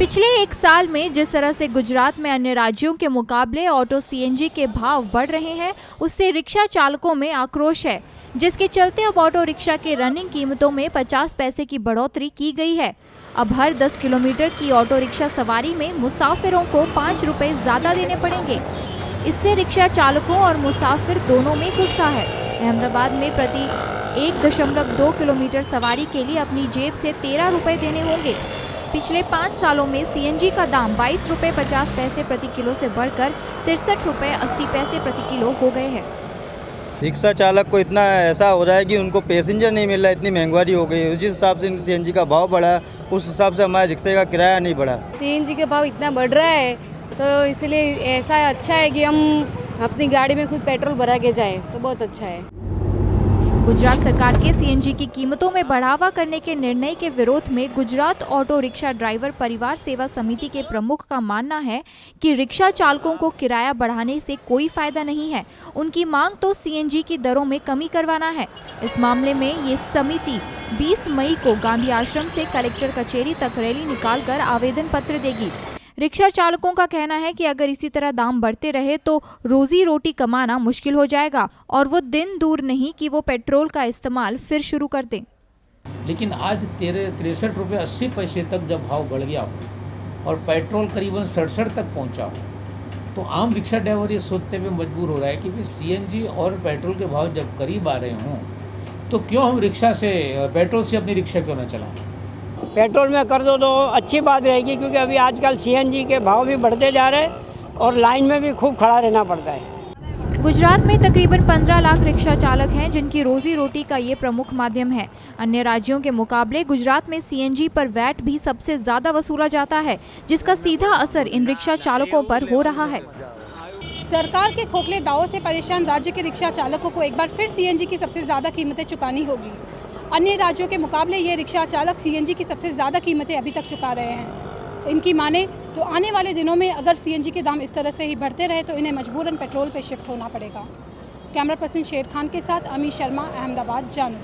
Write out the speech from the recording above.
पिछले एक साल में जिस तरह से गुजरात में अन्य राज्यों के मुकाबले ऑटो सीएनजी के भाव बढ़ रहे हैं, उससे रिक्शा चालकों में आक्रोश है, जिसके चलते अब ऑटो रिक्शा के रनिंग कीमतों में 50 पैसे की बढ़ोतरी की गई है। अब हर 10 किलोमीटर की ऑटो रिक्शा सवारी में मुसाफिरों को 5 रुपए ज्यादा देने पड़ेंगे। इससे रिक्शा चालकों और मुसाफिर दोनों में गुस्सा है। अहमदाबाद में प्रति 1.2 किलोमीटर सवारी के लिए अपनी जेब से 13 रुपए देने होंगे। पिछले 5 सालों में सीएनजी का दाम 22 रुपए 50 पैसे प्रति किलो से बढ़कर 63 रुपए 80 पैसे प्रति किलो हो गए हैं। रिक्शा चालक को इतना ऐसा हो रहा है कि उनको पैसेंजर नहीं मिल रहा, इतनी महंगाई हो गई है। जिस हिसाब से सीएनजी का भाव बढ़ा है उस हिसाब से हमारे रिक्शे का किराया नहीं बढ़ा। सीएनजी का भाव इतना बढ़ रहा है तो इसलिए ऐसा अच्छा है कि हम अपनी गाड़ी में खुद पेट्रोल भरा के जाएं, तो बहुत अच्छा है। गुजरात सरकार के सीएनजी की कीमतों में बढ़ावा करने के निर्णय के विरोध में गुजरात ऑटो रिक्शा ड्राइवर परिवार सेवा समिति के प्रमुख का मानना है कि रिक्शा चालकों को किराया बढ़ाने से कोई फायदा नहीं है। उनकी मांग तो सीएनजी की दरों में कमी करवाना है। इस मामले में ये समिति 20 मई को गांधी आश्रम से कलेक्टर कचेरी तक रैली निकालकर आवेदन पत्र देगी। रिक्शा चालकों का कहना है कि अगर इसी तरह दाम बढ़ते रहे तो रोजी रोटी कमाना मुश्किल हो जाएगा और वो दिन दूर नहीं कि वो पेट्रोल का इस्तेमाल फिर शुरू कर दें। लेकिन आज 63 रुपये 80 पैसे तक जब भाव बढ़ गया और पेट्रोल करीबन 67 तक पहुंचा, तो आम रिक्शा ड्राइवर ये सोचते हुए मजबूर हो रहा है कि भाई सीएनजी और पेट्रोल के भाव जब करीब आ रहे हों तो क्यों हम पेट्रोल से अपनी रिक्शा क्यों ना चलाएं। पेट्रोल में कर दो तो अच्छी बात रहेगी, क्योंकि अभी आजकल सीएनजी के भाव भी बढ़ते जा रहे हैं और लाइन में भी खूब खड़ा रहना पड़ता है। गुजरात में तकरीबन 15 लाख रिक्शा चालक हैं, जिनकी रोजी रोटी का ये प्रमुख माध्यम है। अन्य राज्यों के मुकाबले गुजरात में सीएनजी पर वैट भी सबसे ज्यादा वसूला जाता है, जिसका सीधा असर इन रिक्शा चालकों पर हो रहा है। सरकार के खोखले दावों से परेशान राज्य के रिक्शा चालकों को एक बार फिर सीएनजी की सबसे ज़्यादा कीमतें चुकानी होगी। अन्य राज्यों के मुकाबले ये रिक्शा चालक सीएनजी की सबसे ज़्यादा कीमतें अभी तक चुका रहे हैं। इनकी माने तो आने वाले दिनों में अगर सीएनजी के दाम इस तरह से ही बढ़ते रहे तो इन्हें मजबूरन पेट्रोल पे शिफ्ट होना पड़ेगा। कैमरा पर्सन शेर खान के साथ अमी शर्मा, अहमदाबाद, जानू।